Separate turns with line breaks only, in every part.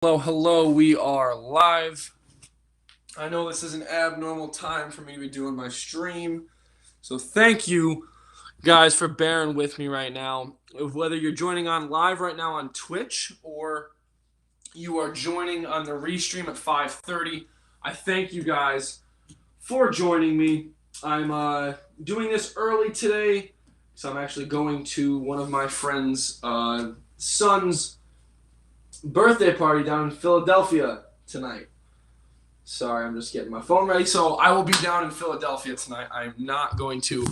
Hello, hello, we are live. I know this is an abnormal time for me to be doing my stream, so thank you guys for bearing with me right now. Whether you're joining on live right now on Twitch or you are joining on the restream at 5:30, I thank you guys for joining me. I'm doing this early today, so I'm actually going to one of my friend's son's birthday party down in Philadelphia tonight. Sorry, I'm just getting my phone ready. So I will be down in Philadelphia tonight. I'm not going to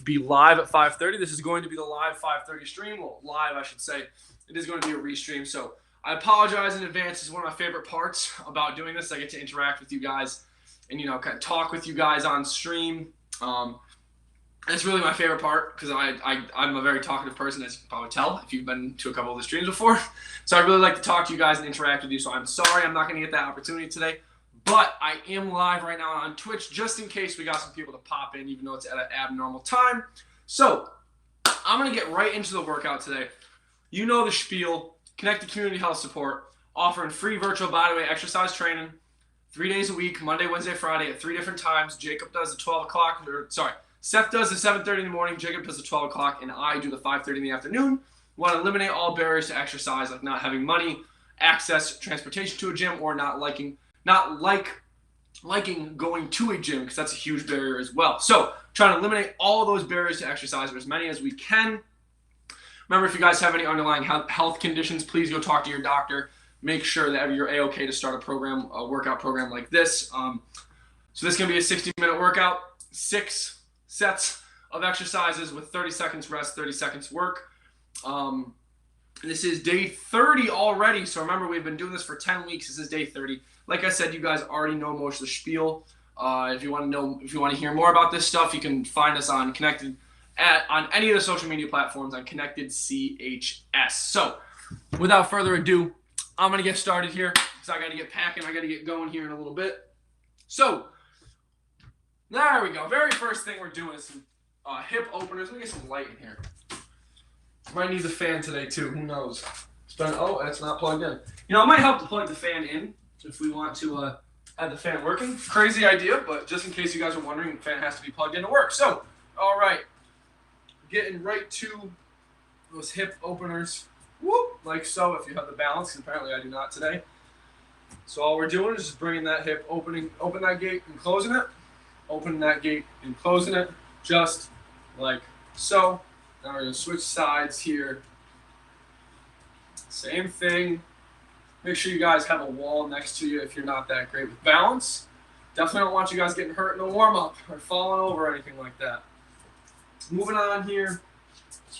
be live at 5:30. This is going to be the live 5:30 stream. Well, live, I should say. It is going to be a restream. So I apologize in advance. This is one of my favorite parts about doing this. I get to interact with you guys and, kind of talk with you guys on stream. It's really my favorite part because I'm a very talkative person, as you can probably tell if you've been to a couple of the streams before. So I really like to talk to you guys and interact with you. So I'm sorry I'm not going to get that opportunity today. But I am live right now on Twitch just in case we got some people to pop in, even though it's at an abnormal time. So I'm going to get right into the workout today. You know the spiel. Connected Community Health Support, offering free virtual bodyweight exercise training 3 days a week, Monday, Wednesday, Friday at 3 different times. Jacob does the 12 o'clock, Seth does the 7:30 in the morning, Jacob does the 12 o'clock, and I do the 5:30 in the afternoon. We want to eliminate all barriers to exercise, like not having money, access, transportation to a gym, or not liking going to a gym, because that's a huge barrier as well. So trying to eliminate all of those barriers to exercise, or as many as we can. Remember, if you guys have any underlying health conditions, please go talk to your doctor. Make sure that you're A-okay to start a workout program like this. So this is going to be a 60-minute workout, 6 sets of exercises with 30 seconds rest, 30 seconds work. This is day 30 already. So remember, we've been doing this for 10 weeks. This is day 30. Like I said, you guys already know most of the spiel. If you want to hear more about this stuff, you can find us on on any of the social media platforms on Connected CHS. So without further ado, I'm going to get started here because I got to get packing. I got to get going here in a little bit. So there we go. Very first thing we're doing is some hip openers. Let me get some light in here. Might need the fan today too. Who knows? It's not plugged in. It might help to plug the fan in if we want to have the fan working. Crazy idea, but just in case you guys are wondering, the fan has to be plugged in to work. So, all right. Getting right to those hip openers. Whoop, like so, if you have the balance, because apparently I do not today. So all we're doing is just bringing that hip, open that gate and closing it. Opening that gate and closing it, just like so. Now we're going to switch sides here. Same thing. Make sure you guys have a wall next to you if you're not that great with balance. Definitely don't want you guys getting hurt in the warm-up or falling over or anything like that. Moving on here.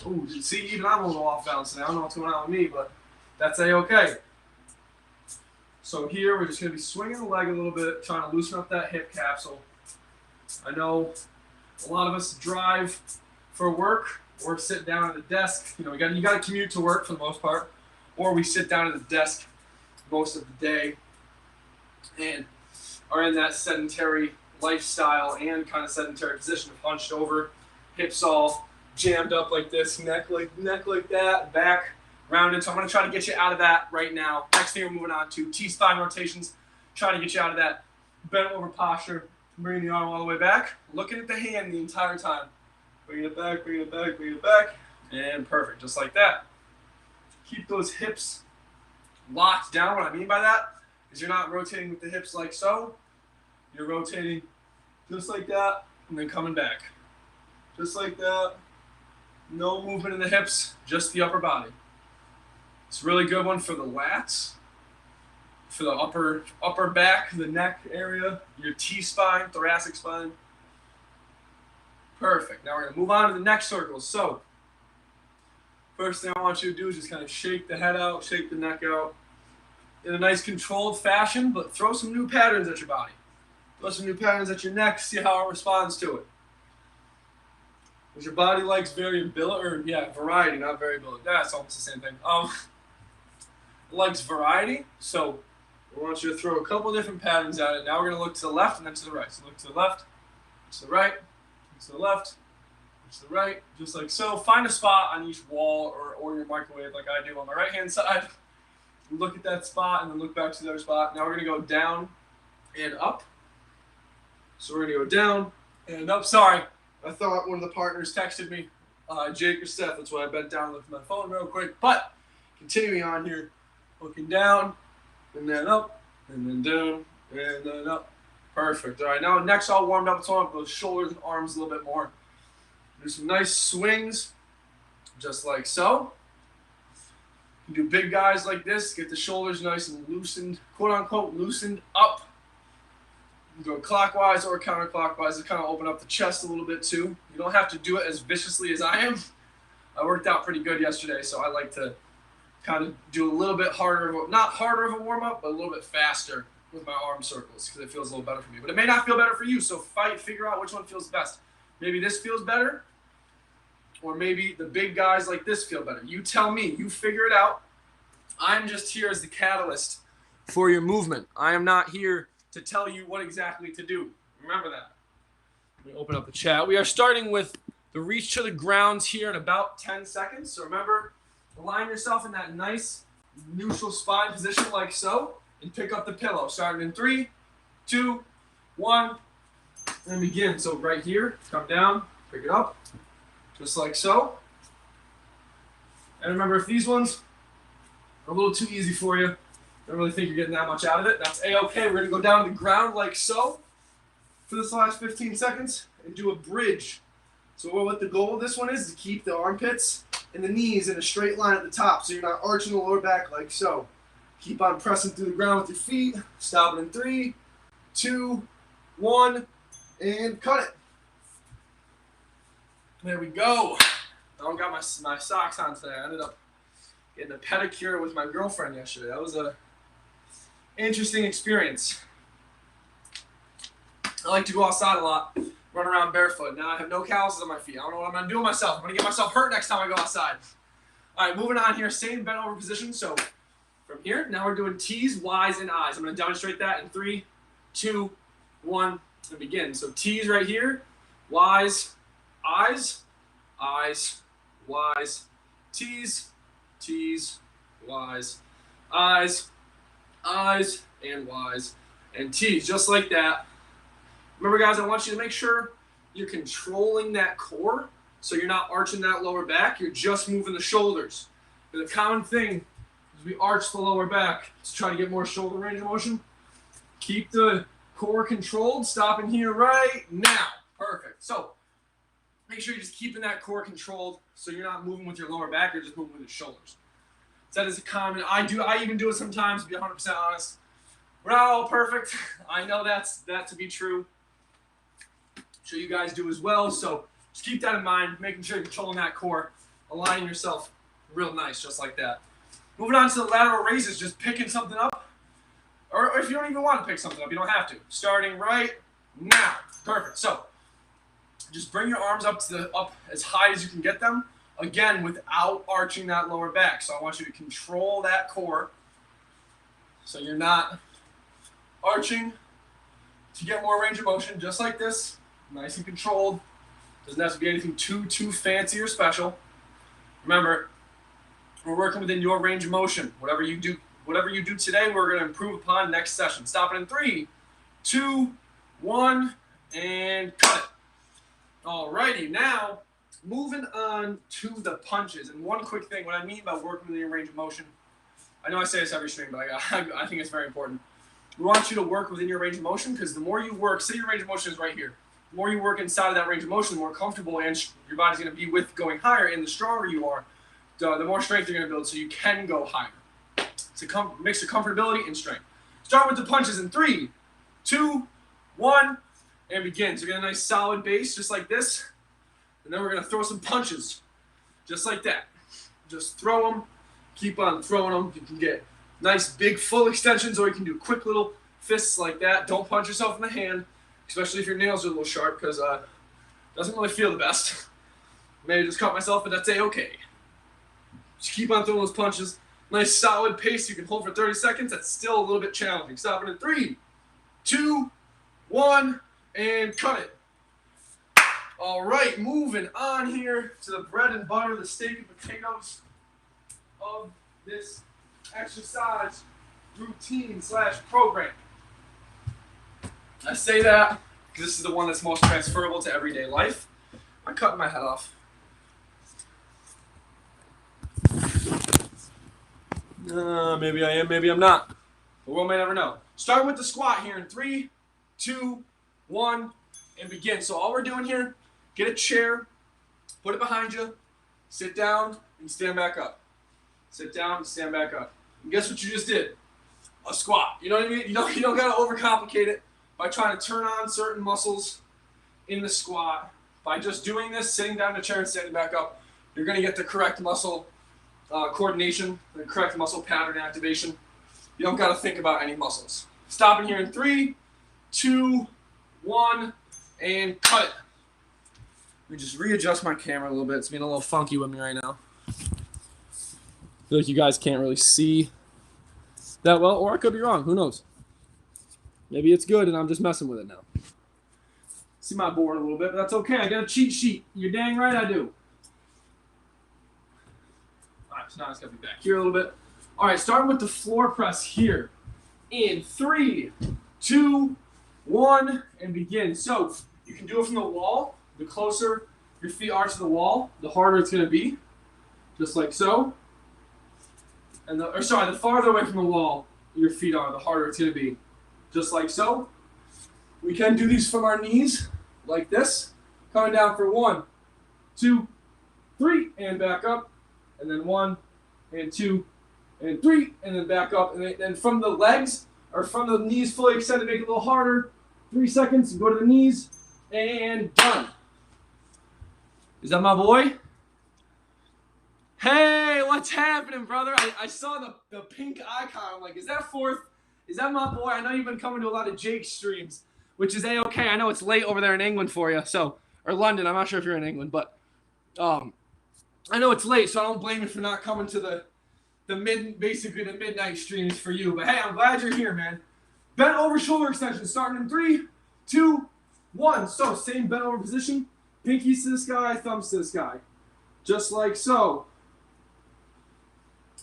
Ooh, see, even I'm a little off balance today. I don't know what's going on with me, but that's A-okay. So here we're just going to be swinging the leg a little bit, trying to loosen up that hip capsule. I know a lot of us drive for work or sit down at a desk. You got to commute to work for the most part, or we sit down at a desk most of the day and are in that sedentary lifestyle and kind of sedentary position of hunched over, hips all jammed up like this, neck like that, back rounded. So I'm going to try to get you out of that right now. Next thing we're moving on to T-spine rotations, trying to get you out of that bent over posture, bringing the arm all the way back, looking at the hand the entire time. Bringing it back, bringing it back, bringing it back, and perfect, just like that. Keep those hips locked down. What I mean by that is you're not rotating with the hips like so. You're rotating just like that and then coming back. Just like that. No movement in the hips, just the upper body. It's a really good one for the lats, for the upper back, the neck area, your T-spine, thoracic spine. Perfect. Now we're going to move on to the neck circles. So first thing I want you to do is just kind of shake the head out, shake the neck out in a nice controlled fashion, but throw some new patterns at your body. Throw some new patterns at your neck, see how it responds to it. Because your body likes variability, variety, not variability. That's almost the same thing. It likes variety, so I want you to throw a couple different patterns at it. Now we're going to look to the left and then to the right. So look to the left, to the right, to the left, to the right, just like so. Find a spot on each wall or your microwave like I do on the right-hand side. look at that spot, and then look back to the other spot. Now we're going to go down and up. So we're going to go down and up. Sorry, I thought one of the partners texted me, Jake or Steph. That's why I bent down and looked at my phone real quick. But continuing on here, looking down and then up and then down and then up. Perfect. All right, now next all warmed up. It's on those shoulders and arms a little bit more. Do some nice swings, just like so. You do big guys like this, get the shoulders nice and loosened, quote unquote, loosened up. You can go clockwise or counterclockwise to kind of open up the chest a little bit too. You don't have to do it as viciously as I am. I worked out pretty good yesterday, so I like to kind of do a little bit harder, not harder of a warm up, but a little bit faster with my arm circles because it feels a little better for me. But it may not feel better for you, so figure out which one feels best. Maybe this feels better, or maybe the big guys like this feel better. You tell me. You figure it out. I'm just here as the catalyst for your movement. I am not here to tell you what exactly to do. Remember that. Let me open up the chat. We are starting with the reach to the ground here in about 10 seconds. So remember, align yourself in that nice neutral spine position like so, and pick up the pillow. Starting in 3, 2, 1, and begin. So right here, come down, pick it up, just like so. And remember, if these ones are a little too easy for you, don't really think you're getting that much out of it, that's A-okay. We're going to go down to the ground like so for this last 15 seconds and do a bridge. So what the goal of this one is to keep the armpits and the knees in a straight line at the top so you're not arching the lower back like so. Keep on pressing through the ground with your feet. Stop it in 3, 2, 1, and cut it. There we go. I don't got my socks on today. I ended up getting a pedicure with my girlfriend yesterday. That was a interesting experience. I like to go outside a lot, run around barefoot. Now I have no calluses on my feet. I don't know what I'm going to do with myself. I'm going to get myself hurt next time I go outside. All right, moving on here. Same bent over position. So from here, now we're doing T's, Y's, and I's. I'm going to demonstrate that in 3, 2, 1, and begin. So T's right here, Y's, I's, I's, Y's, T's, T's, Y's, I's, I's, and Y's, and T's, just like that. Remember, guys, I want you to make sure you're controlling that core so you're not arching that lower back. You're just moving the shoulders. The common thing is we arch the lower back to try to get more shoulder range of motion. Keep the core controlled. Stopping here right now. Perfect. So make sure you're just keeping that core controlled so you're not moving with your lower back. You're just moving with your shoulders. So that is a common. I even do it sometimes, to be 100% honest. We're not all perfect. I know that to be true. I'm sure you guys do as well. So just keep that in mind, making sure you're controlling that core, aligning yourself real nice, just like that. Moving on to the lateral raises, just picking something up. Or if you don't even want to pick something up, you don't have to. Starting right now. Perfect. So just bring your arms up as high as you can get them. Again, without arching that lower back. So I want you to control that core so you're not arching to get more range of motion, just like this. Nice and controlled. Doesn't have to be anything too fancy or special. Remember, we're working within your range of motion. Whatever you do today, we're going to improve upon next session. Stop it in 3, 2, 1, and cut it. Alrighty, now moving on to the punches. And one quick thing, what I mean by working within your range of motion, I know I say this every stream, but I think it's very important. We want you to work within your range of motion because the more you work, say your range of motion is right here. The more you work inside of that range of motion, the more comfortable and your body's going to be with going higher. And the stronger you are, the more strength you're going to build so you can go higher. It's a mix of comfortability and strength. Start with the punches in 3, 2, 1, and begin. So get a nice solid base just like this. And then we're going to throw some punches just like that. Just throw them. Keep on throwing them. You can get nice big full extensions or you can do quick little fists like that. Don't punch yourself in the hand, especially if your nails are a little sharp because it doesn't really feel the best. Maybe just cut myself, but that's A-okay. Just keep on throwing those punches. Nice solid pace you can hold for 30 seconds. That's still a little bit challenging. Stop it in 3, 2, 1, and cut it. All right, moving on here to the bread and butter, the steak and potatoes of this exercise routine / program. I say that because this is the one that's most transferable to everyday life. I'm cutting my head off. Maybe I am, maybe I'm not. The world may never know. Start with the squat here in 3, 2, 1, and begin. So all we're doing here, get a chair, put it behind you, sit down, and stand back up. Sit down and stand back up. And guess what you just did? A squat. You know what I mean? You don't gotta overcomplicate it by trying to turn on certain muscles in the squat. By just doing this, sitting down in a chair and standing back up, you're gonna get the correct muscle coordination, the correct muscle pattern activation. You don't gotta think about any muscles. Stopping here in 3, 2, 1, and cut it. Let me just readjust my camera a little bit. It's being a little funky with me right now. I feel like you guys can't really see that well, or I could be wrong. Who knows? Maybe it's good and I'm just messing with it now. See my board a little bit, but that's okay. I got a cheat sheet. You're dang right I do. All right, so now it's got to be back here a little bit. All right, starting with the floor press here. In 3, 2, 1, and begin. So you can do it from the wall. The closer your feet are to the wall, the harder it's going to be. Just like so. And the farther away from the wall your feet are, the harder it's going to be. Just like so. We can do these from our knees, like this. Coming down for 1, 2, 3, and back up. And then 1, and 2, and 3, and then back up. And then from the legs, or from the knees fully extended, make it a little harder. 3 seconds, go to the knees, and done. Is that my boy? Hey, what's happening, brother? I saw the pink icon. I'm like, is that fourth? Is that my boy? I know you've been coming to a lot of Jake's streams, which is A-okay. I know it's late over there in England for you, so, or London. I'm not sure if you're in England, but I know it's late, so I don't blame you for not coming to basically the midnight streams for you. But hey, I'm glad you're here, man. Bent over shoulder extension, starting in 3, 2, 1. So same bent over position, pinkies to the sky, thumbs to the sky, just like so.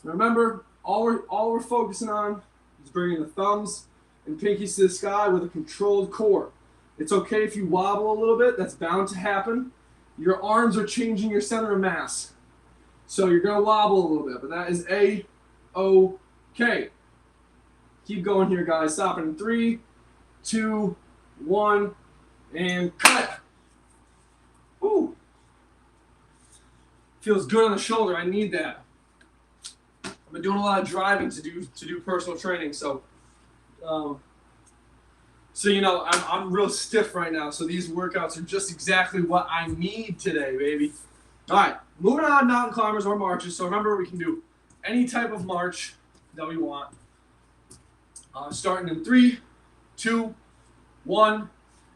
Remember, all we're focusing on is bringing the thumbs and pinkies to the sky with a controlled core. It's okay if you wobble a little bit. That's bound to happen. Your arms are changing your center of mass. So you're going to wobble a little bit, but that is A-okay. Keep going here, guys. Stopping in 3, 2, 1, and cut. Ooh. Feels good on the shoulder. I need that. I've been doing a lot of driving to do personal training, so you know, I'm real stiff right now, so these workouts are just exactly what I need today, baby. All right, moving on, mountain climbers or marches. So remember, we can do any type of march that we want. Starting in 3, 2, 1,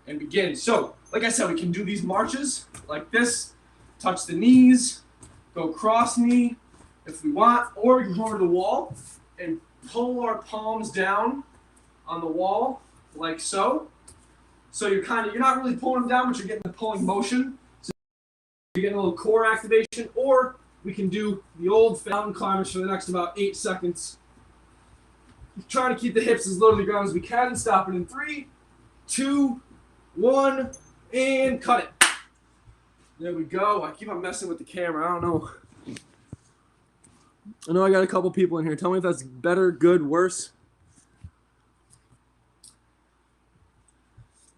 and begin. So, like I said, we can do these marches like this, touch the knees, go cross knee if we want, or we can go over to the wall and pull our palms down on the wall like so. So you're not really pulling them down, but you're getting the pulling motion. So you're getting a little core activation, or we can do the old mountain climbers for the next about 8 seconds. Trying to keep the hips as low to the ground as we can. Stop it in 3, 2, 1, and cut it. There we go. I keep on messing with the camera. I don't know. I know I got a couple people in here. Tell me if that's better, good, worse.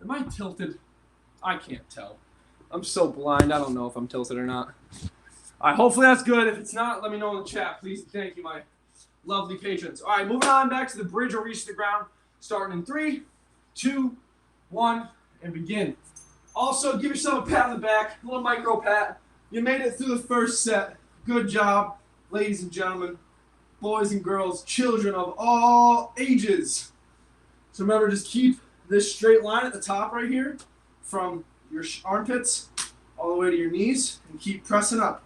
Am I tilted? I can't tell. I'm so blind. I don't know if I'm tilted or not. All right, hopefully that's good. If it's not, let me know in the chat. Please, thank you, my lovely patrons. All right, moving on back to the bridge or reach to the ground. Starting in 3, 2, 1, and begin. Also, give yourself a pat on the back, a little micro pat. You made it through the first set. Good job, ladies and gentlemen, boys and girls, children of all ages. So remember, just keep this straight line at the top right here from your armpits all the way to your knees, and keep pressing up.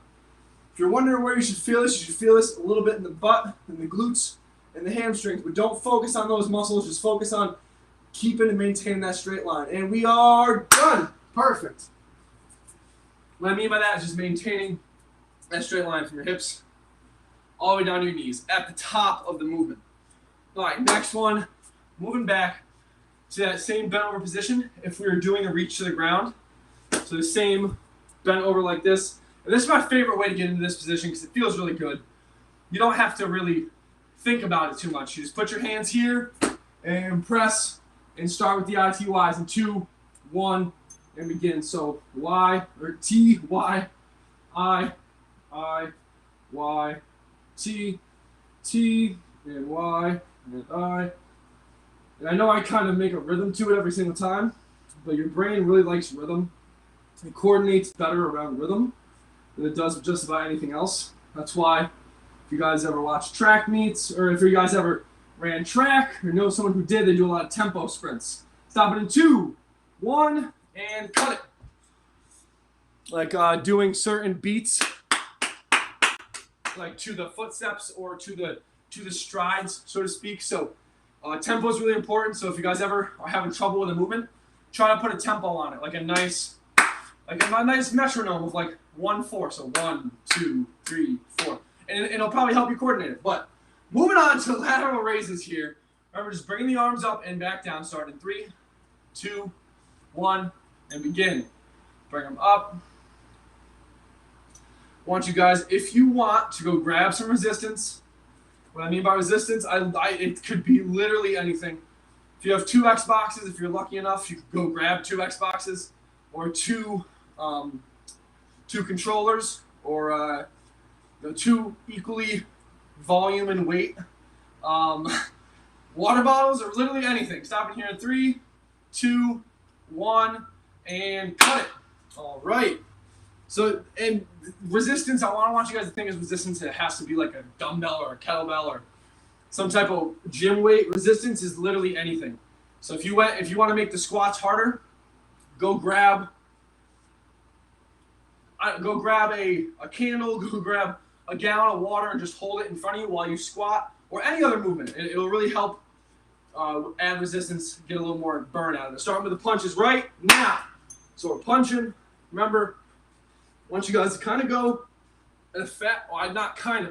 If you're wondering where you should feel this, you should feel this a little bit in the butt, and the glutes, and the hamstrings, but don't focus on those muscles, just focus on keeping and maintaining that straight line. And we are done. Perfect. What I mean by that is just maintaining that straight line from your hips all the way down to your knees at the top of the movement. All right, next one, moving back to that same bent over position if we were doing a reach to the ground. So the same bent over like this. And this is my favorite way to get into this position because it feels really good. You don't have to really think about it too much. You just put your hands here and press and start with the ITYs in 2, 1, and begin. So Y, or T, Y, I, Y, T, T, and Y, and I. And I know I kind of make a rhythm to it every single time, but your brain really likes rhythm. It coordinates better around rhythm than it does with just about anything else. That's why if you guys ever watch track meets, or if you guys ever ran track, or know someone who did, they do a lot of tempo sprints. Stop it in 2, 1, and cut it. Like doing certain beats, like to the footsteps or to the strides, so to speak. So tempo is really important. So if you guys ever are having trouble with a movement, try to put a tempo on it, like a nice metronome of like 1-4. So 1, 2, 3, 4, and it'll probably help you coordinate it. But moving on to lateral raises here. Remember, just bringing the arms up and back down. Start in 3, 2, 1, and begin. Bring them up. I want you guys, if you want to go grab some resistance. What I mean by resistance, it could be literally anything. If you have 2 X boxes, if you're lucky enough, you can go grab 2 X boxes or two controllers, or 2 equally volume and weight water bottles, or literally anything. Stop it here in 3, 2, 1, and cut it. All right. So, and resistance, I want you guys to think of resistance. It has to be like a dumbbell or a kettlebell or some type of gym weight. Resistance is literally anything. So if you want to make the squats harder, go grab a candle, go grab a gallon of water and just hold it in front of you while you squat, or any other movement. It'll really help add resistance, get a little more burn out of it. Starting with the punches right now. So we're punching. Remember, I want you guys to kind of go at a I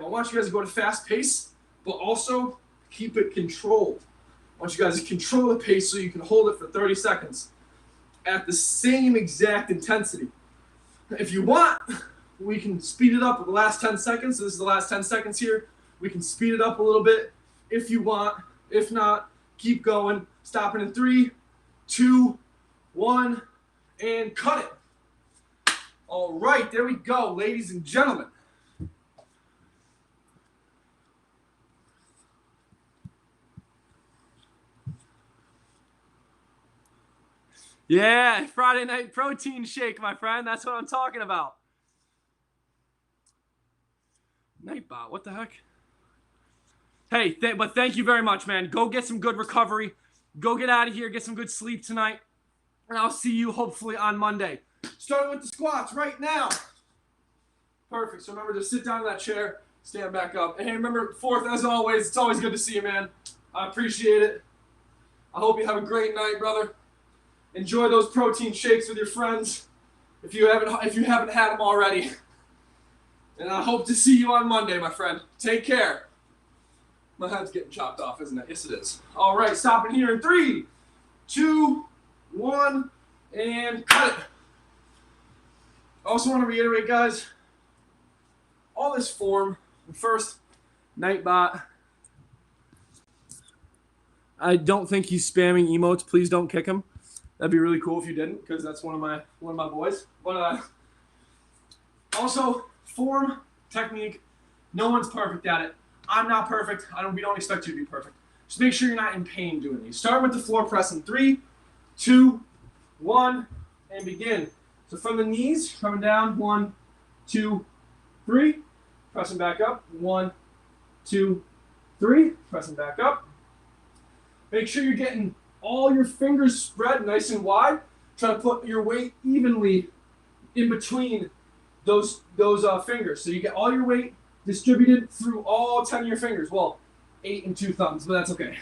want you guys to go at a fast pace, but also keep it controlled. I want you guys to control the pace so you can hold it for 30 seconds at the same exact intensity. If you want, we can speed it up with the last 10 seconds. So this is the last 10 seconds here. We can speed it up a little bit if you want. If not, keep going. Stopping in 3, 2, 1, and cut it. All right, there we go, ladies and gentlemen. Yeah, Friday night protein shake, my friend. That's what I'm talking about. Nightbot, what the heck? Hey, but thank you very much, man. Go get some good recovery. Go get out of here, get some good sleep tonight. And I'll see you hopefully on Monday. Starting with the squats right now. Perfect. So remember to sit down in that chair, stand back up. And hey, remember, fourth, as always, it's always good to see you, man. I appreciate it. I hope you have a great night, brother. Enjoy those protein shakes with your friends if you haven't had them already. And I hope to see you on Monday, my friend. Take care. My head's getting chopped off, isn't it? Yes, it is. All right, stopping here in 3, 2, 1, and cut it. I also want to reiterate, guys, all this form. First, Nightbot. I don't think he's spamming emotes. Please don't kick him. That'd be really cool if you didn't, because that's one of my boys. But also, form, technique. No one's perfect at it. I'm not perfect. We don't expect you to be perfect. Just make sure you're not in pain doing these. Start with the floor press in 3, 2, 1, and begin. So from the knees, coming down, 1, 2, 3, pressing back up, 1, 2, 3, pressing back up. Make sure you're getting all your fingers spread nice and wide. Try to put your weight evenly in between those fingers. So you get all your weight distributed through all 10 of your fingers. Well, 8 and 2 thumbs, but that's okay.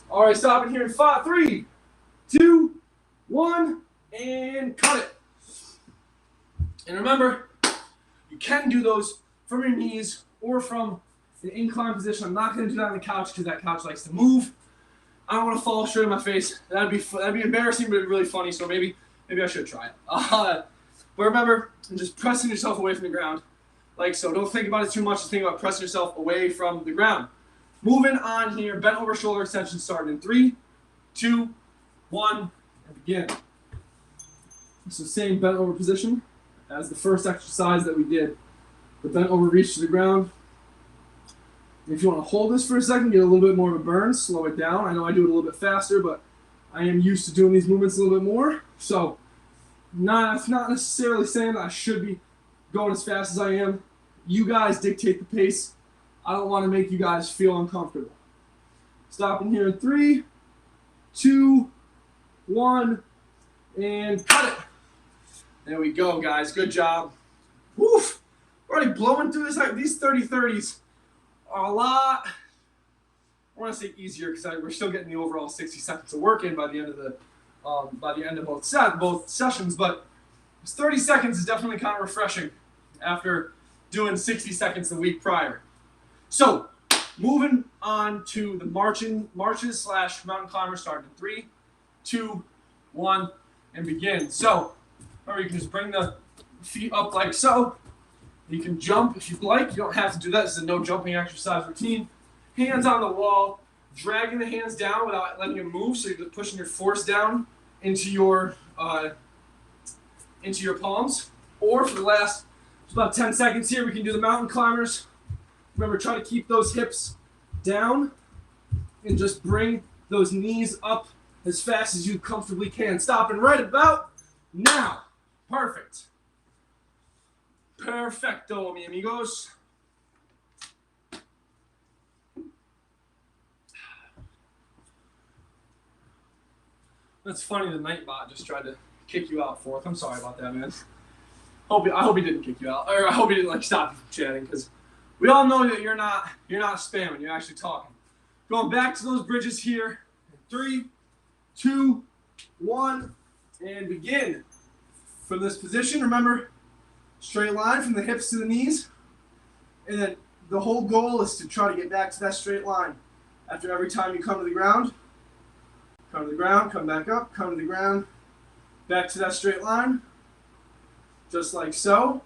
All right, stopping here in 5, 3, 2, 1, and cut it. And remember, you can do those from your knees or from the incline position. I'm not going to do that on the couch because that couch likes to move. I don't want to fall straight on my face. That'd be embarrassing, but really funny. So maybe I should try it. But remember, just pressing yourself away from the ground, like so. Don't think about it too much. Just think about pressing yourself away from the ground. Moving on here, bent over shoulder extension starting in 3, 2, 1, and begin. So same bent over position as the first exercise that we did. The bent over reach to the ground. If you want to hold this for a second, get a little bit more of a burn, slow it down. I know I do it a little bit faster, but I am used to doing these movements a little bit more. So not necessarily saying that I should be going as fast as I am. You guys dictate the pace. I don't want to make you guys feel uncomfortable. Stopping here in 3, 2, 1, and cut it. There we go, guys. Good job. Woof! We're already blowing through this. These 30-30s are a lot. I want to say easier because we're still getting the overall 60 seconds of work in by the end of both sessions. But 30 seconds is definitely kind of refreshing after doing 60 seconds the week prior. So moving on to the marches / mountain climbers starting in 3, 2, 1, and begin. So remember, you can just bring the feet up like so. You can jump if you'd like. You don't have to do that. This is a no jumping exercise routine. Hands on the wall, dragging the hands down without letting them move. So you're pushing your force down into your palms. Or for the last about 10 seconds here, we can do the mountain climbers. Remember, try to keep those hips down and just bring those knees up as fast as you comfortably can. Stopping right about now. Perfect. Perfecto, mi amigos. That's funny, the Nightbot just tried to kick you out fourth. I'm sorry about that, man. I hope he didn't kick you out. Or I hope he didn't stop you from chatting, because we all know that you're not spamming, you're actually talking. Going back to those bridges here. 3, 2, 1, and begin. From this position, remember, straight line from the hips to the knees. And then the whole goal is to try to get back to that straight line. After every time you come to the ground, come to the ground, come back up, come to the ground, back to that straight line. Just like so.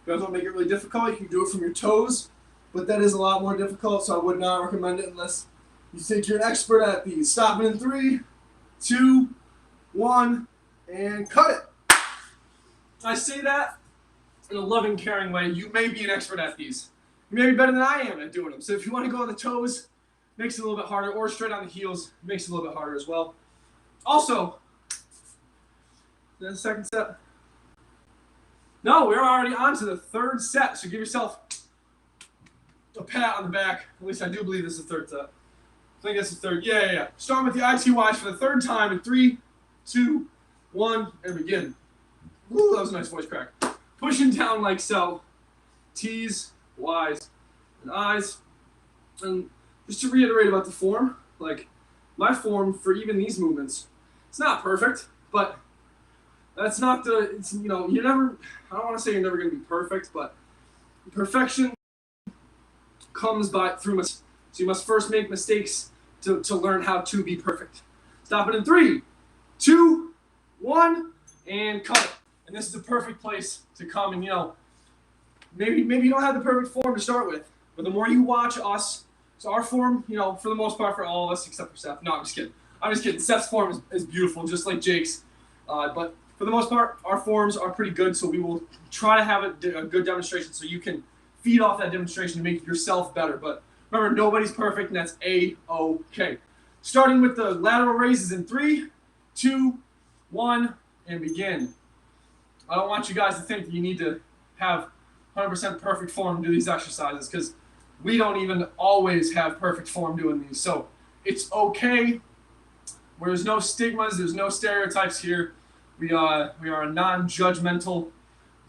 You guys don't make it really difficult. You can do it from your toes, but that is a lot more difficult, so I would not recommend it unless you think you're an expert at these. Stopping in 3, 2, 1, and cut it. I say that in a loving, caring way. You may be an expert at these. You may be better than I am at doing them. So if you want to go on the toes, makes it a little bit harder, or straight on the heels, makes it a little bit harder as well. Also, the second set. No, we're already on to the third set, so give yourself a pat on the back. At least I do believe this is the third set. I think that's the third. Yeah. Starting with the ITYs for the third time in 3, 2, 1, and begin. Ooh, that was a nice voice crack. Pushing down like so. T's, Y's, and I's. And just to reiterate about the form, like my form for even these movements, it's not perfect, but that's not you're never, I don't want to say you're never going to be perfect, but perfection comes through mistakes. So you must first make mistakes to learn how to be perfect. Stop it in 3, 2, 1, and cut it. And this is the perfect place to come and, maybe you don't have the perfect form to start with, but the more you watch us, so our form, for the most part for all of us except for Seth. No, I'm just kidding. Seth's form is beautiful, just like Jake's. But for the most part, our forms are pretty good, so we will try to have a good demonstration so you can feed off that demonstration to make yourself better. But remember, nobody's perfect, and that's A-OK. Starting with the lateral raises in 3, 2, 1, and begin. I don't want you guys to think that you need to have 100% perfect form to do these exercises, because we don't even always have perfect form doing these. So it's okay. There's no stigmas. There's no stereotypes here. We are a non-judgmental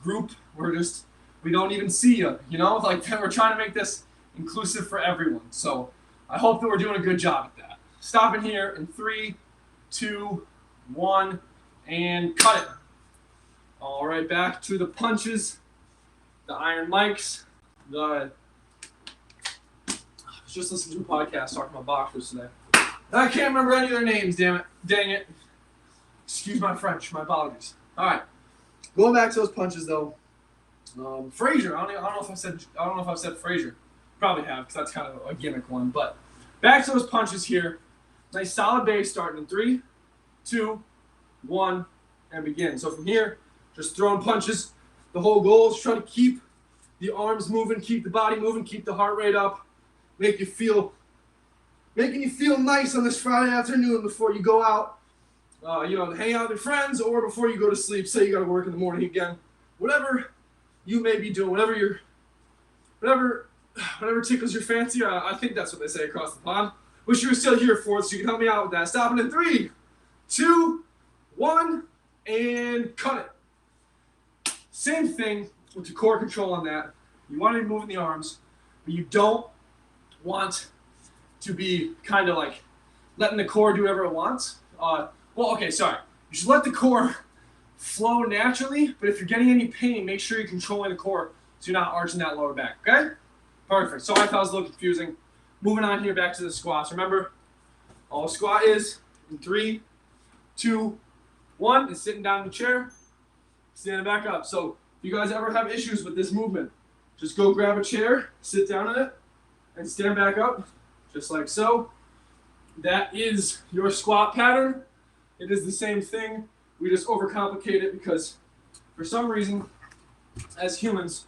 group. We don't even see you. We're trying to make this inclusive for everyone. So I hope that we're doing a good job at that. Stopping here in 3, 2, 1, and cut it. All right, back to the punches, the iron mics, the was just listening to a podcast talking about boxers today. I can't remember any of their names, damn it. Dang it. Excuse my French, my apologies. Alright. Going back to those punches though. Frazier, I don't know if I've said Frazier. Probably have, because that's kind of a gimmick one. But back to those punches here. Nice solid base starting in 3, 2, 1, and begin. So from here, just throwing punches. The whole goal is try to keep the arms moving, keep the body moving, keep the heart rate up, making you feel nice on this Friday afternoon before you go out, hang out with your friends, or before you go to sleep. Say you got to work in the morning again. Whatever you may be doing, whatever tickles your fancy. I think that's what they say across the pond. Wish you were still here for it, so you can help me out with that. Stopping in 3, 2, 1, and cut it. Same thing with your core control on that. You want to be moving the arms, but you don't want to be kind of like letting the core do whatever it wants. You should let the core flow naturally, but if you're getting any pain, make sure you're controlling the core so you're not arching that lower back, okay? Perfect. So I thought it was a little confusing. Moving on here back to the squats. Remember, all a squat is in 3, 2, 1 is sitting down in the chair, standing back up. So if you guys ever have issues with this movement, just go grab a chair, sit down in it, and stand back up, just like so. That is your squat pattern. It is the same thing. We just overcomplicate it because for some reason, as humans,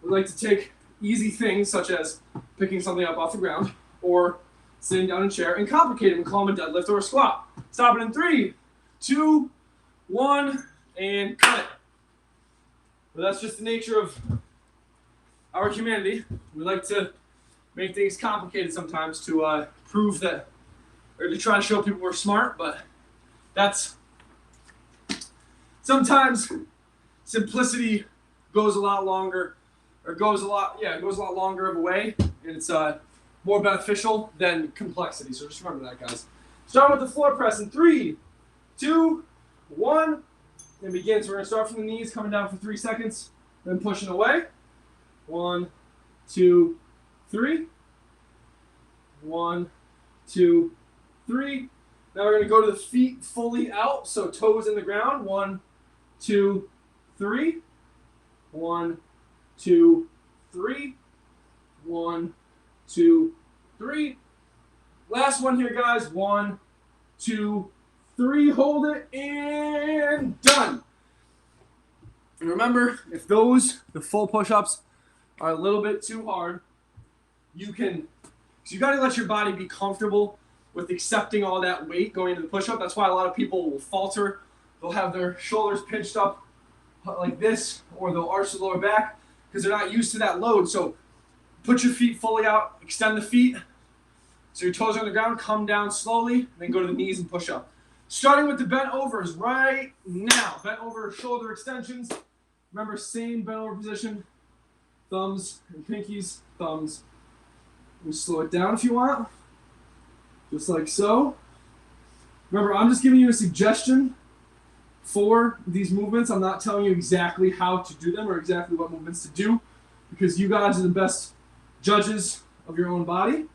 we like to take easy things such as picking something up off the ground or sitting down in a chair and complicate them and call them a deadlift or a squat. Stop it in 3, 2, 1, and cut it. But that's just the nature of our humanity. We like to make things complicated sometimes to prove that, or to try to show people we're smart, but that's sometimes simplicity goes a lot longer, or goes a lot longer of a way, and it's more beneficial than complexity. So just remember that, guys. Start with the floor press in 3, 2, 1, and begin. So we're gonna start from the knees, coming down for 3 seconds, then pushing away. 1, 2, 3. 1, 2, 3. Now we're going to go to the feet fully out, so toes in the ground. 1, 2, 3. 1, 2, 3. 1, 2, 3. Last one here, guys. 1, 2, 3. Hold it, and done. And remember, if the full push-ups are a little bit too hard, you got to let your body be comfortable with accepting all that weight going into the push-up. That's why a lot of people will falter. They'll have their shoulders pinched up like this, or they'll arch the lower back because they're not used to that load. So put your feet fully out, extend the feet so your toes are on the ground, come down slowly, then go to the knees and push up. Starting with the bent overs right now. Bent over shoulder extensions. Remember, same bent over position. Thumbs and pinkies, thumbs. You slow it down if you want, just like so. Remember, I'm just giving you a suggestion for these movements. I'm not telling you exactly how to do them or exactly what movements to do, because you guys are the best judges of your own body.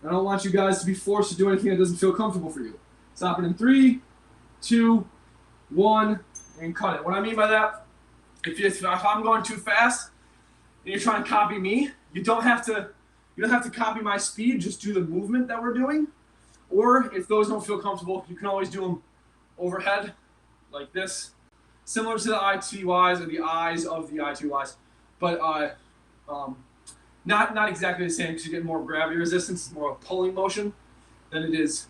I don't want you guys to be forced to do anything that doesn't feel comfortable for you. Stop it in 3, 2, 1, and cut it. What I mean by that, if I'm going too fast and you're trying to copy me, you don't have to copy my speed, just do the movement that we're doing. Or if those don't feel comfortable, you can always do them overhead, like this. Similar to the ITYs or the eyes of the ITYs. But not exactly the same, because you get more gravity resistance. It's more of a pulling motion than it is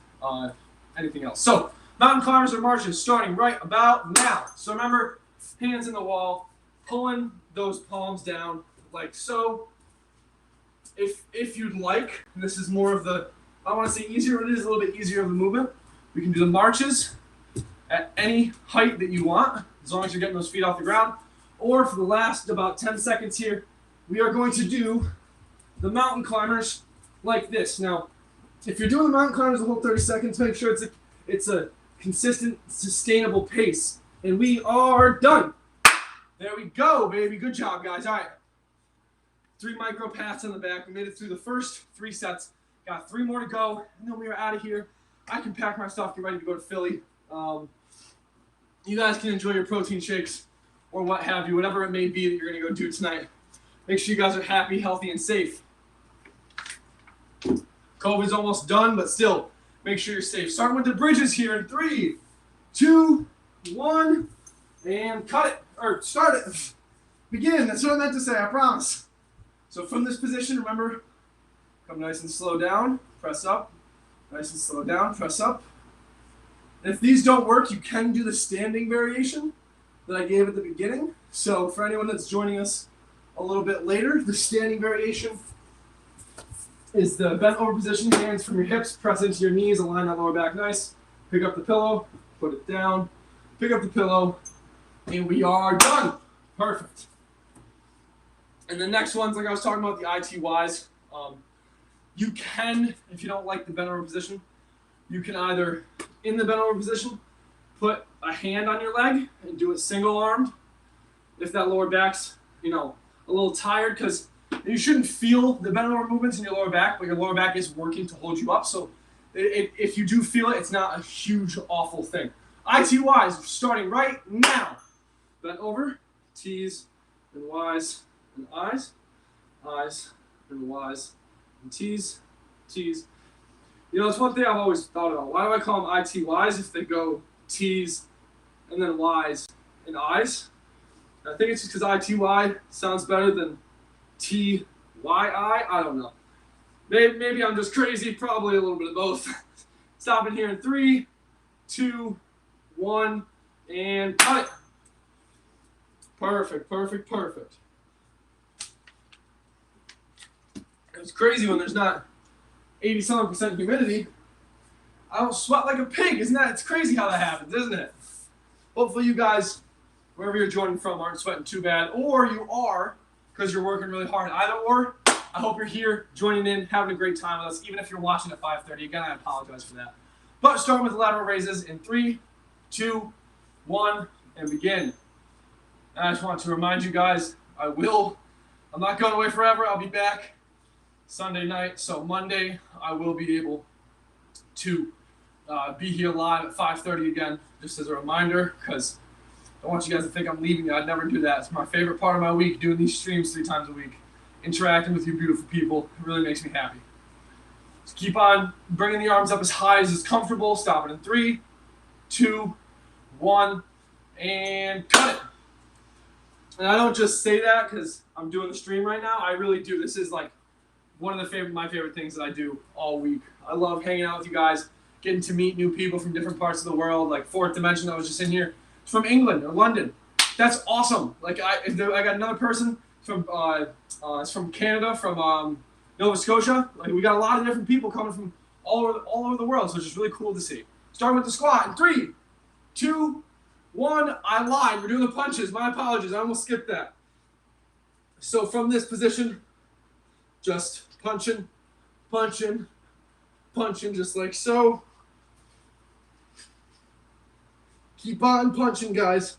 anything else. So mountain climbers or marches starting right about now. So remember, hands in the wall, pulling those palms down like so. If you'd like, this is more of the, I don't want to say easier, but it is a little bit easier of the movement. We can do the marches at any height that you want, as long as you're getting those feet off the ground. Or for the last about 10 seconds here, we are going to do the mountain climbers like this. Now, if you're doing the mountain climbers the whole 30 seconds, make sure it's a consistent, sustainable pace. And we are done. There we go, baby. Good job, guys. All right. 3 micro pats on the back. We made it through the first 3 sets. Got 3 more to go, and then we are out of here. I can pack my stuff, get ready to go to Philly. You guys can enjoy your protein shakes or what have you, whatever it may be that you're going to go do tonight. Make sure you guys are happy, healthy, and safe. COVID's almost done, but still, make sure you're safe. Starting with the bridges here in 3, 2, 1, and cut it, or start it. Begin, that's what I meant to say, I promise. So from this position, remember, come nice and slow down, press up, nice and slow down, press up. And if these don't work, you can do the standing variation that I gave at the beginning. So for anyone that's joining us a little bit later, the standing variation is the bent over position, hands from your hips, press into your knees, align that lower back nice. Pick up the pillow, put it down, pick up the pillow, and we are done. Perfect. And the next one's like I was talking about, the ITYs. You can, if you don't like the bent over position, you can either, in the bent over position, put a hand on your leg and do it single armed. If that lower back's, a little tired, because you shouldn't feel the bent over movements in your lower back, but your lower back is working to hold you up. So if you do feel it, it's not a huge, awful thing. ITYs, starting right now. Bent over, T's and Y's and I's, I's and Y's and T's, T's. It's one thing I've always thought about. Why do I call them ITYs if they go T's and then Y's and I's? I think it's just because ITY sounds better than TYI. I don't know. Maybe I'm just crazy. Probably a little bit of both. Stopping here in 3, 2, 1, and cut it. Perfect, perfect, perfect. It's crazy when there's not 87% humidity. I don't sweat like a pig, isn't that? It's crazy how that happens, isn't it? Hopefully you guys, wherever you're joining from, aren't sweating too bad, or you are because you're working really hard. Either or, I hope you're here joining in, having a great time with us, even if you're watching at 5:30. Again, I apologize for that. But starting with the lateral raises in 3, 2, 1, and begin. And I just want to remind you guys, I'm not going away forever. I'll be back Sunday night. So Monday, I will be able to be here live at 5:30 again, just as a reminder, because I don't want you guys to think I'm leaving you. I'd never do that. It's my favorite part of my week, doing these streams 3 times a week, interacting with you beautiful people. It really makes me happy. So keep on bringing the arms up as high as is comfortable. Stop it in 3, 2, 1, and cut it. And I don't just say that because I'm doing the stream right now. I really do. This is like one of my favorite things that I do all week. I love hanging out with you guys, getting to meet new people from different parts of the world. Like Fourth Dimension that was just in here, it's from England or London. That's awesome. Like I got another person from it's from Canada, from Nova Scotia. Like we got a lot of different people coming from all over the world. So it's just really cool to see. Starting with the squat in 3, 2, 1. I lied. We're doing the punches. My apologies. I almost skipped that. So from this position, just punching, punching, punching, just like so. Keep on punching, guys.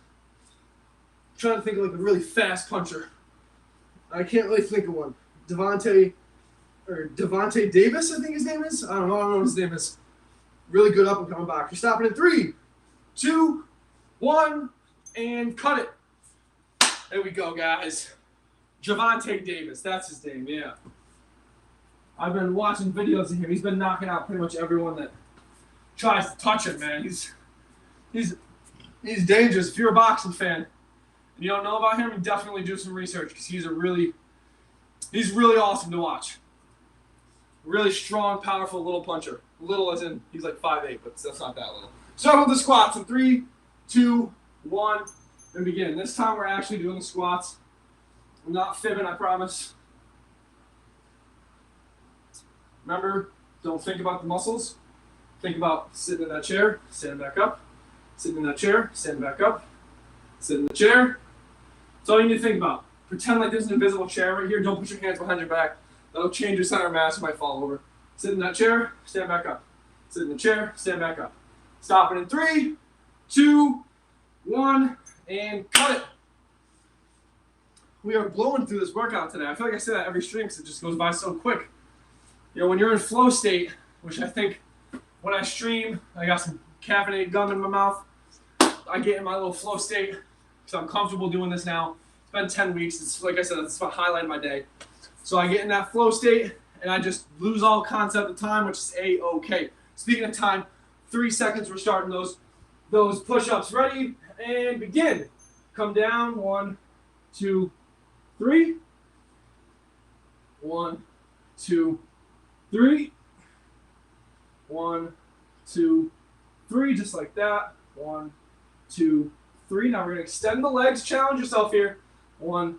I'm trying to think of like a really fast puncher. I can't really think of one. Devontae Davis, I think his name is. I don't know what his name is. Really good up and coming back. You're stopping in 3, 2, 1, and cut it. There we go, guys. Javante Davis, that's his name, yeah. I've been watching videos of him. He's been knocking out pretty much everyone that tries to touch him, man. He's dangerous. If you're a boxing fan and you don't know about him, definitely do some research because he's really awesome to watch. Really strong, powerful little puncher. Little as in he's like 5'8", but that's not that little. Start with the squats in 3, 2, 1, and begin. This time we're actually doing the squats. I'm not fibbing, I promise. Remember, don't think about the muscles. Think about sitting in that chair, standing back up. Sitting in that chair, standing back up. Sit in the chair. That's all you need to think about. Pretend like there's an invisible chair right here. Don't put your hands behind your back. That'll change your center of mass. You might fall over. Sit in that chair, stand back up. Sit in the chair, stand back up. Stop it in 3, 2, 1, and cut it. we are blowing through this workout today. I feel like I say that every stream because it just goes by so quick. You know, when you're in flow state, which I think when I stream, I got some caffeinated gum in my mouth. I get in my little flow state because I'm comfortable doing this now. It's been 10 weeks. It's like I said, it's my highlight of my day. So I get in that flow state and I just lose all concept of time, which is A-okay. Speaking of time, 3 seconds, we're starting those push-ups. Ready and begin. Come down, 1, 2, 3. 1, 2, 3. 1, 2, 3, just like that. 1, 2, 3. Now we're gonna extend the legs. Challenge yourself here. 1,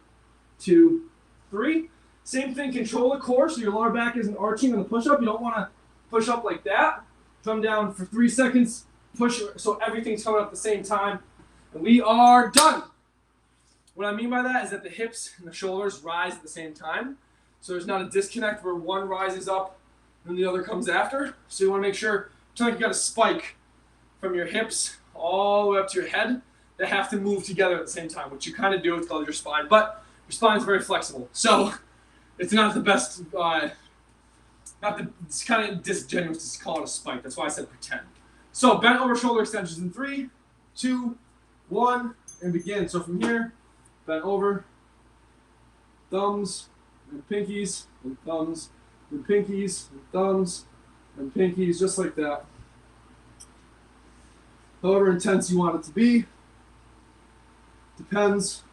2, 3. Same thing. Control the core so your lower back isn't arching on the push-up. You don't want to push up like that. Come down for 3 seconds. Push so everything's coming up at the same time, and we are done. What I mean by that is that the hips and the shoulders rise at the same time, so there's not a disconnect where one rises up and the other comes after. So you want to make sure, it's like you got a spike from your hips all the way up to your head that have to move together at the same time, which you kind of do with your spine, but your spine is very flexible, so it's not the best. It's kind of disingenuous to call it a spike. That's why I said pretend. So bent over shoulder extensions in 3, 2, 1, and begin. So from here, bent over, thumbs and pinkies and thumbs and pinkies and thumbs and pinkies, just like that. However intense you want it to be. Depends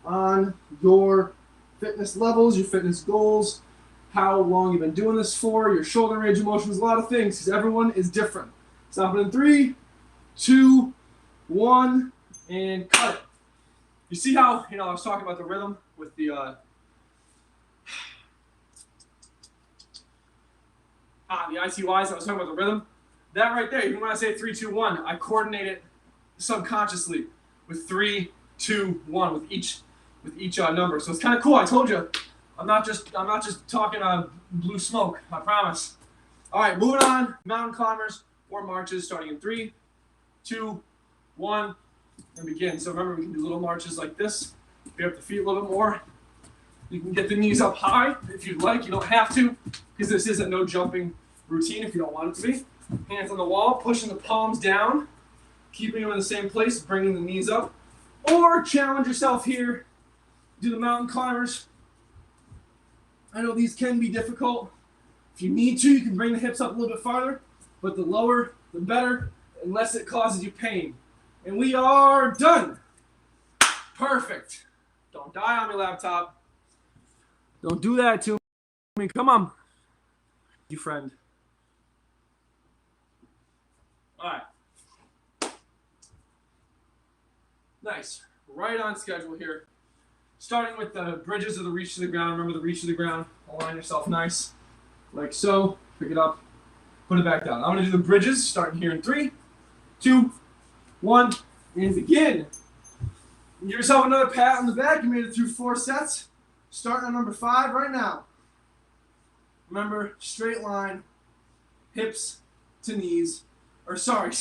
on your fitness levels, your fitness goals, how long you've been doing this for, your shoulder range of motion, a lot of things, because everyone is different. Stop it in 3, 2, 1, and cut it. You see how, I was talking about the rhythm with the, the ITYs, I was talking about the rhythm. That right there, even when I say 3, 2, 1, I coordinate it subconsciously with 3, 2, 1 with each number. So it's kind of cool. I told you, I'm not just talking blue smoke. I promise. All right, moving on. Mountain climbers or marches, starting in 3, 2, 1, and begin. So remember, we can do little marches like this. Pick up the feet a little bit more. You can get the knees up high if you'd like. You don't have to, because this is a no jumping routine if you don't want it to be. Hands on the wall, pushing the palms down, keeping them in the same place, bringing the knees up. Or challenge yourself here. Do the mountain climbers. I know these can be difficult. If you need to, you can bring the hips up a little bit farther, but the lower, the better, unless it causes you pain. And we are done. Perfect. Don't die on me, laptop. Don't do that to me. Come on, you friend. All right. Nice. Right on schedule here. Starting with the bridges of the reach to the ground. Remember the reach to the ground. Align yourself nice. Like so. Pick it up. Put it back down. I'm going to do the bridges starting here in 3, 2, 1, and begin. Give yourself another pat on the back. You made it through 4 sets. Starting on number 5 right now. Remember, straight line, hips to knees. Or sorry,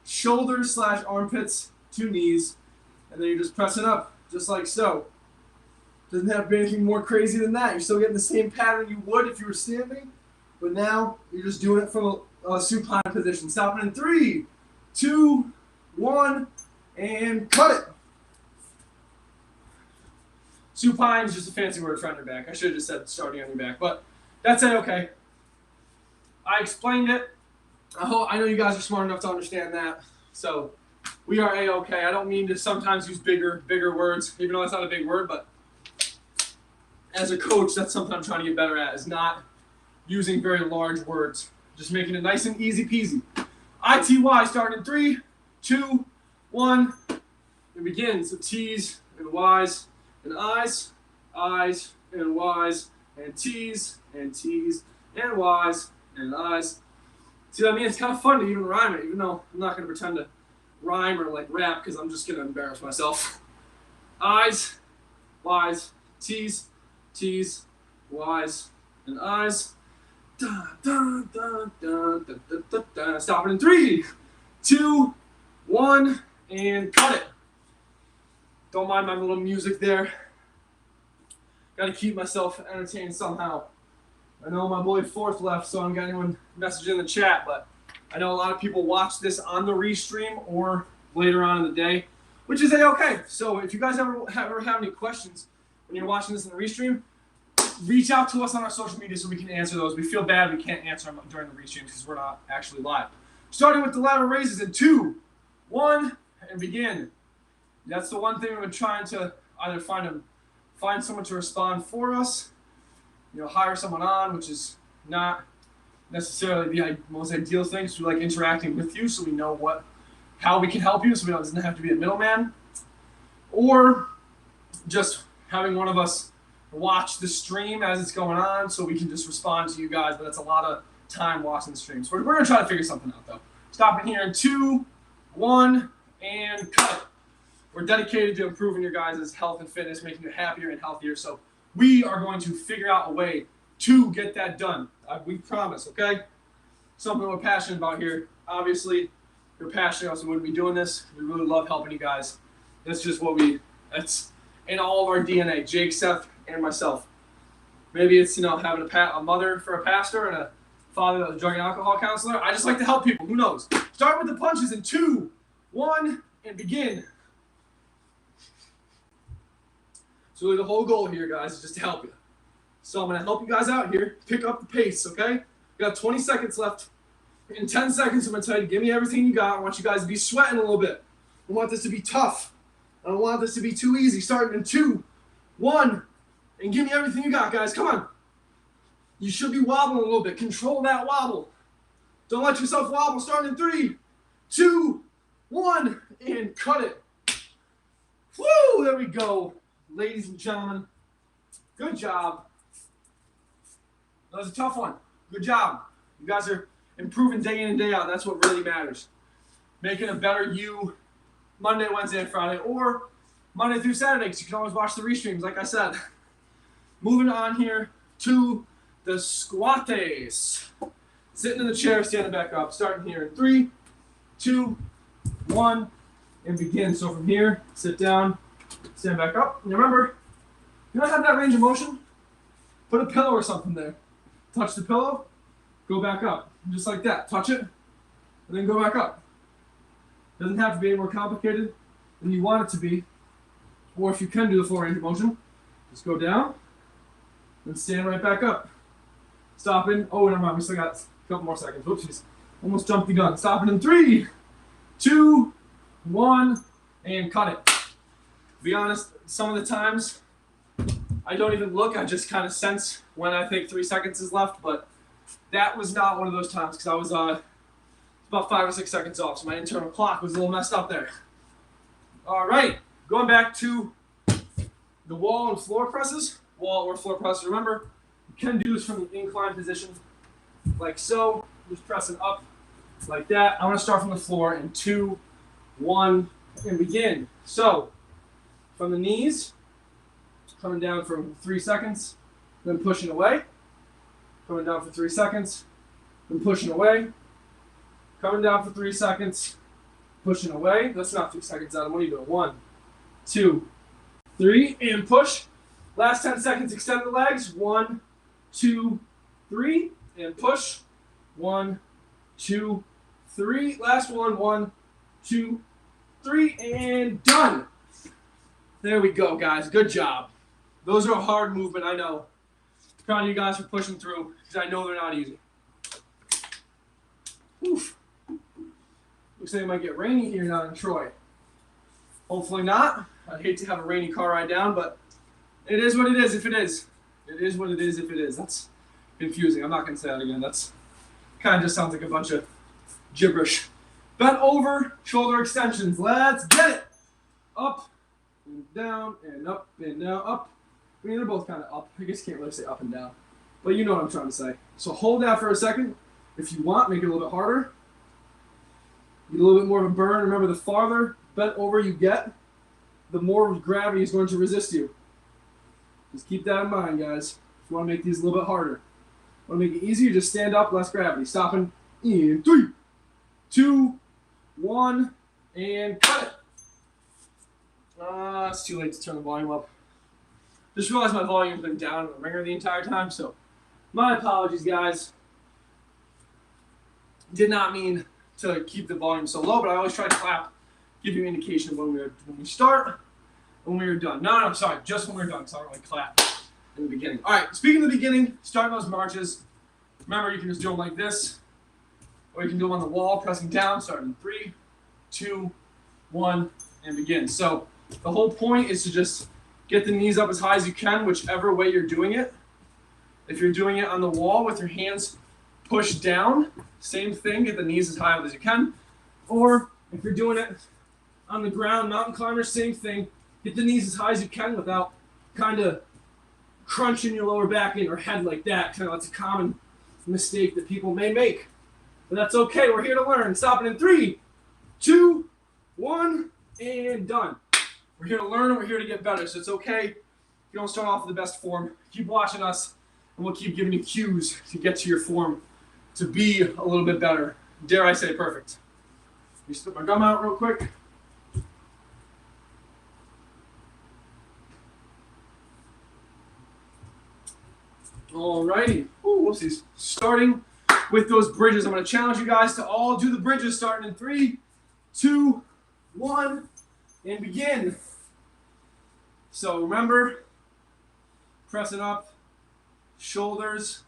shoulders / armpits to knees. And then you're just pressing up, just like so. Doesn't have to be anything more crazy than that. You're still getting the same pattern you would if you were standing. But now you're just doing it from a supine position. Stopping in 3, 2, 1, and cut it. Supine is just a fancy word for on your back. I should have just said starting on your back, but that's okay. I explained it. I know you guys are smart enough to understand that. So we are A-okay. I don't mean to sometimes use bigger words, even though that's not a big word, but as a coach, that's something I'm trying to get better at, is not using very large words. Just making it nice and easy peasy. ITY starting in 3, 2, 1, and begin. So T's and Y's and I's, I's and Y's, and T's and T's and Y's and I's. See what I mean? It's kind of fun to even rhyme it, even though I'm not going to pretend to rhyme or like rap because I'm just going to embarrass myself. I's, Y's, T's, T's, Y's, and I's. Da, da, da, da, da, da, da. Stop it in 3, 2, 1, and cut it. Don't mind my little music there. Got to keep myself entertained somehow. I know my boy Fourth left, so I'm getting one message in the chat, but I know a lot of people watch this on the restream or later on in the day, which is A-okay. So if you guys ever have any questions when you're watching this in the restream, reach out to us on our social media so we can answer those. We feel bad we can't answer them during the restream because we're not actually live. Starting with the lateral raises in 2, 1, and begin. That's the one thing we've been trying to either find someone to respond for us, hire someone on, which is not necessarily the most ideal thing. So we like interacting with you so we know how we can help you, so it doesn't have to be a middleman. Or just having one of us watch the stream as it's going on so we can just respond to you guys, but that's a lot of time watching the stream. So we're going to try to figure something out, though. Stopping here in 2, 1, and cut. We're dedicated to improving your guys' health and fitness, making you happier and healthier. So we are going to figure out a way to get that done. We promise, okay? Something we're passionate about here. Obviously, if you're passionate, else we wouldn't be doing this. We really love helping you guys. That's just that's in all of our DNA, Jake, Seth, and myself. Maybe it's, having a mother for a pastor and a father that was a drug and alcohol counselor. I just like to help people. Who knows? Start with the punches in 2, 1, and begin. So really the whole goal here, guys, is just to help you. So I'm going to help you guys out here. Pick up the pace, okay? We got 20 seconds left. In 10 seconds, I'm going to tell you, give me everything you got. I want you guys to be sweating a little bit. I want this to be tough. I don't want this to be too easy. Starting in 2, 1, and give me everything you got, guys. Come on. You should be wobbling a little bit. Control that wobble. Don't let yourself wobble. Starting in 3, 2, 1, and cut it. Woo! There we go. Ladies and gentlemen, good job. That was a tough one. Good job. You guys are improving day in and day out. That's what really matters. Making a better you Monday, Wednesday, and Friday, or Monday through Saturday, because you can always watch the restreams, like I said. Moving on here to the squattes. Sitting in the chair, standing back up. Starting here in 3, 2, 1, and begin. So from here, sit down. Stand back up. And remember, you don't have that range of motion. Put a pillow or something there. Touch the pillow. Go back up. Just like that. Touch it. And then go back up. Doesn't have to be any more complicated than you want it to be. Or if you can do the full range of motion, just go down. Then stand right back up. Stopping. Oh, never mind. We still got a couple more seconds. Whoopsies. Almost jumped the gun. Stopping in 3, 2, 1, and cut it. To be honest, some of the times I don't even look. I just kind of sense when I think 3 seconds is left. But that was not one of those times because I was about 5 or 6 seconds off. So my internal clock was a little messed up there. All right. Going back to the wall and floor presses. Wall or floor presses. Remember, you can do this from the incline position like so. Just pressing up like that. I want to start from the floor in 2, 1, and begin. So from the knees, coming down for 3 seconds, then pushing away. Coming down for 3 seconds, then pushing away. Coming down for 3 seconds, pushing away. That's not 3 seconds, Adam. What are you doing? 1, 2, 3, and push. Last 10 seconds, extend the legs. 1, 2, 3, and push. 1, 2, 3. Last one. 1, 2, 3, and done. There we go, guys. Good job. Those are a hard movement, I know. Proud of you guys for pushing through, because I know they're not easy. Oof. Looks like it might get rainy here down in Troy. Hopefully not. I'd hate to have a rainy car ride down, but it is what it is if it is. It is what it is if it is. That's confusing. I'm not going to say that again. That's kind of just sounds like a bunch of gibberish. Bent over, shoulder extensions. Let's get it. Up and down and up and down. Up. I mean, they're both kind of up. I guess you can't really say up and down. But you know what I'm trying to say. So hold that for a second. If you want, make it a little bit harder. Get a little bit more of a burn. Remember, the farther bent over you get, the more gravity is going to resist you. Just keep that in mind, guys. If you want to make these a little bit harder. Want to make it easier, just stand up, less gravity. Stopping in 3, 2, 1, and cut it. It's too late to turn the volume up. Just realized my volume's been down in the ringer the entire time, so my apologies, guys. Did not mean to keep the volume so low, but I always try to clap, give you an indication of when we start, when we are done. No, sorry, just when we're done, so I don't really clap in the beginning. All right, speaking of the beginning, starting those marches, remember you can just do them like this, or you can do them on the wall, pressing down, starting in 3, 2, 1, and begin. So the whole point is to just get the knees up as high as you can, whichever way you're doing it. If you're doing it on the wall with your hands pushed down, same thing, get the knees as high up as you can. Or if you're doing it on the ground, mountain climber, same thing, get the knees as high as you can without kind of crunching your lower back in or head like that. Kind of that's a common mistake that people may make. But that's okay, we're here to learn. Stop it in 3, 2, 1, and done. We're here to learn and we're here to get better, so it's okay if you don't start off with the best form. Keep watching us, and we'll keep giving you cues to get to your form to be a little bit better. Dare I say perfect. Let me spit my gum out real quick. Alrighty. Ooh, whoopsies. Starting with those bridges. I'm going to challenge you guys to all do the bridges starting in 3, 2, 1, and begin. So remember, pressing up, shoulders,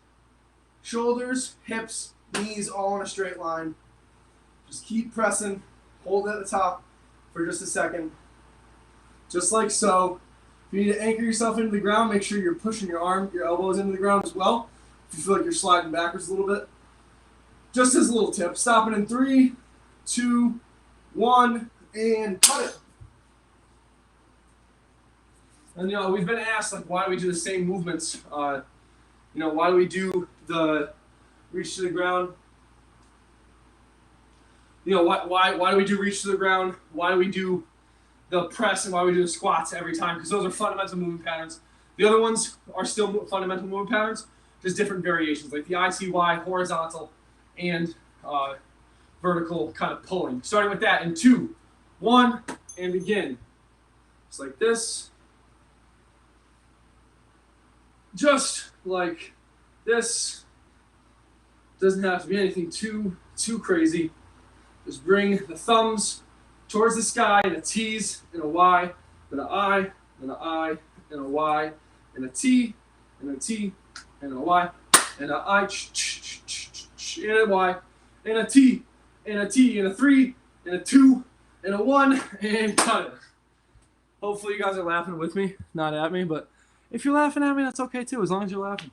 hips, knees all in a straight line. Just keep pressing, hold it at the top for just a second. Just like so. If you need to anchor yourself into the ground, make sure you're pushing your elbows into the ground as well. If you feel like you're sliding backwards a little bit. Just as a little tip, stopping in 3, 2, 1, and cut it. And we've been asked like why do we do the same movements? Why do we do the reach to the ground? Why do we do reach to the ground? Why do we do the press and why we do the squats every time? Because those are fundamental movement patterns. The other ones are still fundamental movement patterns, just different variations, like the ICY, horizontal, and vertical kind of pulling. Starting with that in 2, 1, and begin. Just like this. Just like this. Doesn't have to be anything too crazy. Just bring the thumbs towards the sky and a T's and a Y, then an I, and an I, and a Y, and a T, and a T, and a Y, and a I, and a Y, and a T, and a T, and a 3, and a 2, and a 1, and cut it. Hopefully you guys are laughing with me, not at me, but if you're laughing at me, that's okay too, as long as you're laughing.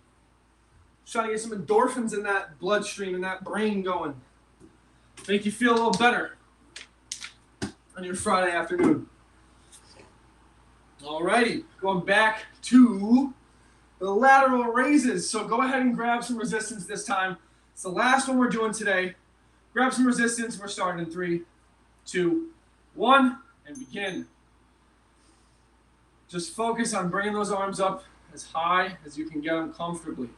Just trying to get some endorphins in that bloodstream and that brain going. Make you feel a little better on your Friday afternoon. Alrighty, going back to the lateral raises. So go ahead and grab some resistance this time. It's the last one we're doing today. Grab some resistance. We're starting in 3, 2, 1, and begin. Just focus on bringing those arms up as high as you can get them comfortably.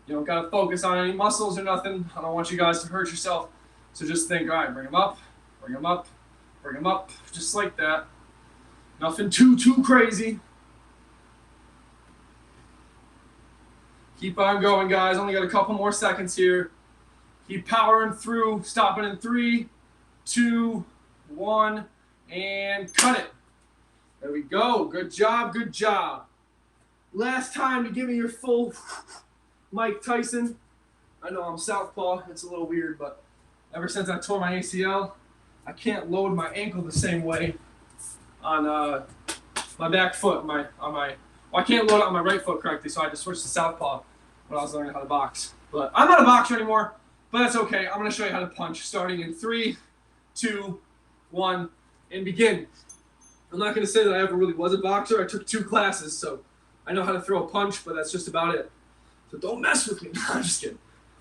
You don't got to focus on any muscles or nothing. I don't want you guys to hurt yourself. So just think, all right, bring them up, bring them up, bring them up, just like that. Nothing too crazy. Keep on going, guys. Only got a couple more seconds here. Keep powering through. Stopping in 3, 2, 1, and cut it. There we go. Good job, good job. Last time to give me your full Mike Tyson. I know I'm southpaw. It's a little weird, but ever since I tore my ACL, I can't load my ankle the same way on my back foot. I can't load it on my right foot correctly, so I had to switch to southpaw when I was learning how to box. But I'm not a boxer anymore, but that's okay. I'm going to show you how to punch, starting in 3, 2, 1, and begin. I'm not going to say that I ever really was a boxer. I took 2 classes, so I know how to throw a punch, but that's just about it. So don't mess with me. No, I'm just kidding.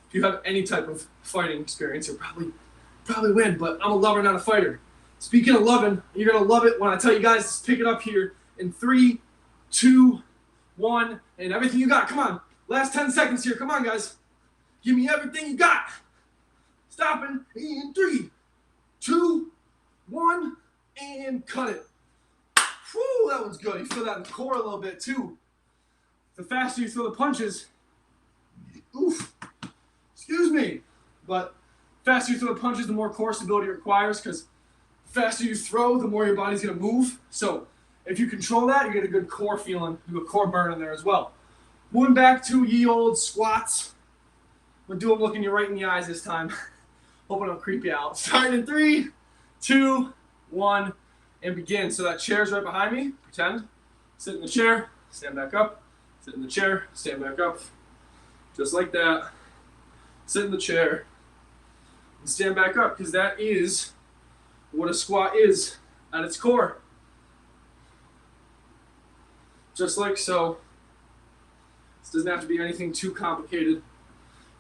If you have any type of fighting experience, you'll probably win, but I'm a lover, not a fighter. Speaking of loving, you're going to love it when I tell you guys to pick it up here in 3, 2, 1, and everything you got. Come on. Last 10 seconds here. Come on, guys. Give me everything you got. Stopping in 3, 2, 1, and cut it. Whew, that one's good. You feel that in the core a little bit too. The faster you throw the punches, oof, excuse me, but the faster you throw the punches, the more core stability it requires, because the faster you throw, the more your body's going to move. So if you control that, you get a good core feeling, you get a core burn in there as well. Moving back to ye old squats. I'm going to do them looking you right in the eyes this time. Hoping I don't creep you out. Starting in 3, 2, 1, and begin. So that chair's right behind me. Pretend. Sit in the chair, stand back up. Sit in the chair, stand back up. Just like that. Sit in the chair and stand back up, because that is what a squat is at its core. Just like so. This doesn't have to be anything too complicated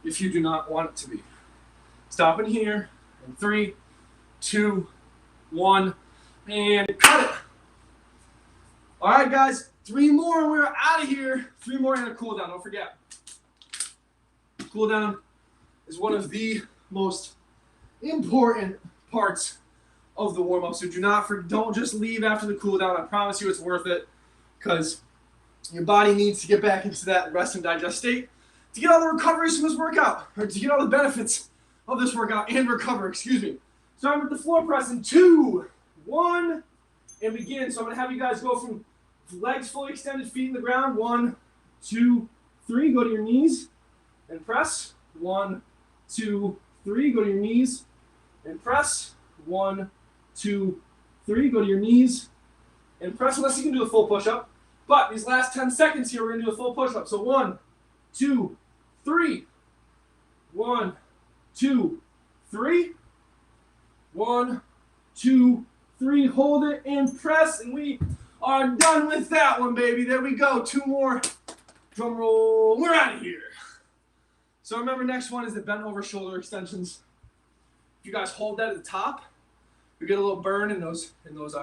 if you do not want it to be. Stop in here in 3, 2, 1, and cut it. All right, guys, 3 more and we're out of here. 3 more and a cool down. Don't forget. Cool down is one of the most important parts of the warm up. So don't just leave after the cool down. I promise you it's worth it, because your body needs to get back into that rest and digest state to get all the recoveries from this workout, or to get all the benefits of this workout and recover, excuse me. Starting with the floor press in 2, 1, and begin. So I'm going to have you guys go from legs fully extended, feet in the ground. 1, 2, 3. Go to your knees and press. 1, 2, 3. Go to your knees and press. 1, 2, 3. Go to your knees and press, unless you can do a full push-up. But these last 10 seconds here, we're going to do a full push-up. So 1, 2, 3. 1, 2, 3. 1, 2, 3. Hold it and press, and we are done with that one, baby. There we go. 2 more. Drum roll. We're out of here. So remember, next one is the bent over shoulder extensions. If you guys hold that at the top, you get a little burn in those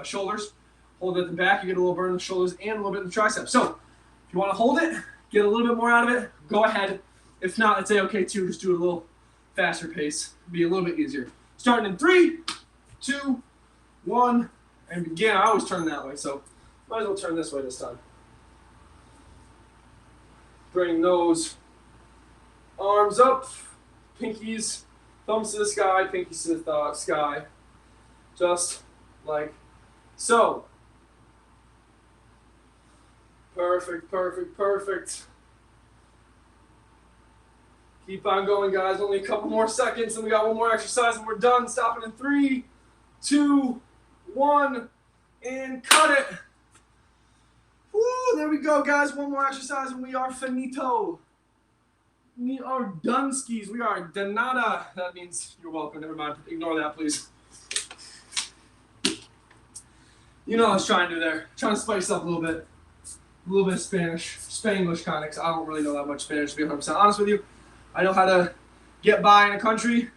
shoulders. Hold it at the back, you get a little burn in the shoulders and a little bit in the triceps. So if you want to hold it, get a little bit more out of it, go ahead. If not, it's okay too. Just do it a little faster pace. Be a little bit easier. Starting in 3, 2, 1, and begin. I always turn that way, so might as well turn this way this time. Bring those arms up, pinkies, thumbs to the sky, pinkies to the sky, just like so. Perfect, perfect, perfect. Keep on going, guys. Only a couple more seconds, and we got one more exercise, and we're done. Stopping in 3, 2, 1, and cut it. Woo, there we go, guys. One more exercise, and we are finito. We are done skis. We are danada. That means you're welcome. Never mind. Ignore that, please. You know what I was trying to do there. Trying to spice up a little bit. A little bit of Spanish. Spanglish kind of, because I don't really know that much Spanish, to be 100% honest with you. I know how to get by in a country.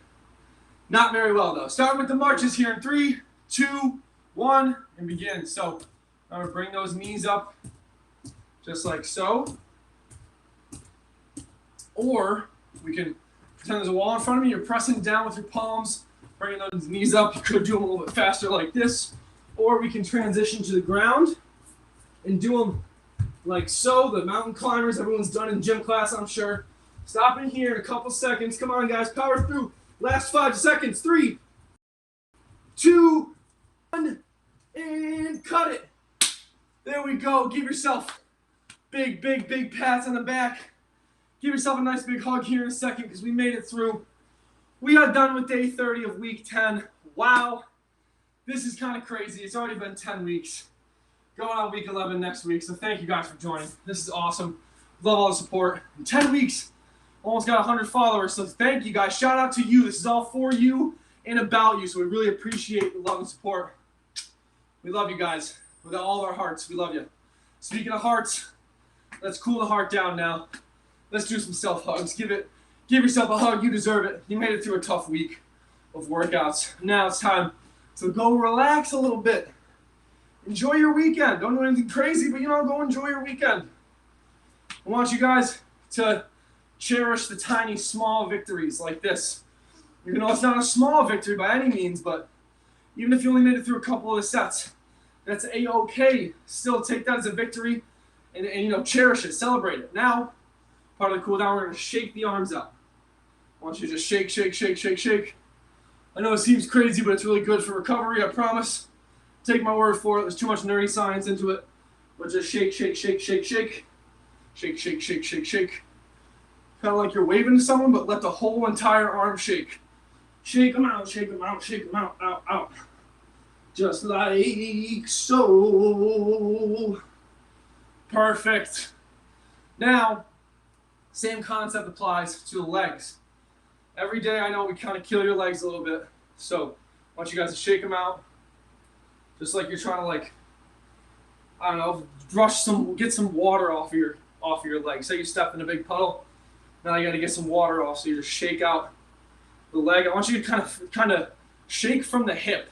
Not very well, though. Starting with the marches here in 3, 2, 1, and begin. So, I'm going to bring those knees up just like so. Or we can pretend there's a wall in front of me. You're pressing down with your palms, bringing those knees up. You could do them a little bit faster like this. Or we can transition to the ground and do them like so. The mountain climbers, everyone's done in gym class, I'm sure. Stopping here in a couple seconds. Come on, guys. Power through. Last 5 seconds. 3, 2, 1, and cut it. There we go. Give yourself big, big, big pats on the back. Give yourself a nice big hug here in a second, because we made it through. We are done with day 30 of week 10. Wow. This is kind of crazy. It's already been 10 weeks. Going on week 11 next week. So thank you guys for joining. This is awesome. Love all the support. In 10 weeks, almost got 100 followers. So thank you guys. Shout out to you. This is all for you and about you. So we really appreciate the love and support. We love you guys. With all of our hearts, we love you. Speaking of hearts, let's cool the heart down now. Let's do some self-hugs. Give yourself a hug. You deserve it. You made it through a tough week of workouts. Now it's time to go relax a little bit. Enjoy your weekend. Don't do anything crazy, but go enjoy your weekend. I want you guys to cherish the tiny, small victories like this. Even though it's not a small victory by any means, but even if you only made it through a couple of the sets, That's a-okay. Still take that as a victory and you know, cherish it, celebrate it. Now, part of the cool down, we're gonna shake the arms out. I want you to just shake, shake, shake, shake, shake. I know it seems crazy, but it's really good for recovery, I promise. Take my word for it. There's too much nerdy science into it. But just shake, shake, shake, shake, shake. Shake, shake, shake, shake, shake. Kind of like you're waving to someone, but let the whole entire arm shake. Shake them out, shake them out, shake them out, out, out. Just like so. Perfect. Now, same concept applies to the legs. Every day I know we kind of kill your legs a little bit. So I want you guys to shake them out. Just like you're trying to, like, I don't know, get some water off your legs. Say you step in a big puddle. Now you got to get some water off, so you just shake out the leg. I want you to kind of shake from the hip,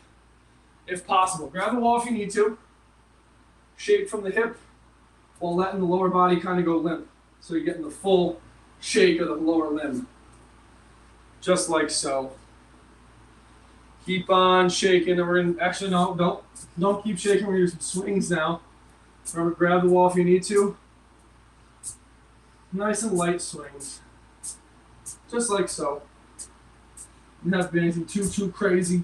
if possible. Grab the wall if you need to. Shake from the hip while letting the lower body kind of go limp. So you're getting the full shake of the lower limb. Just like so. Keep on shaking, and we're going to, actually no, don't keep shaking, we're going to do some swings now. Remember, grab the wall if you need to. Nice and light swings. Just like so. Doesn't have to be anything too crazy.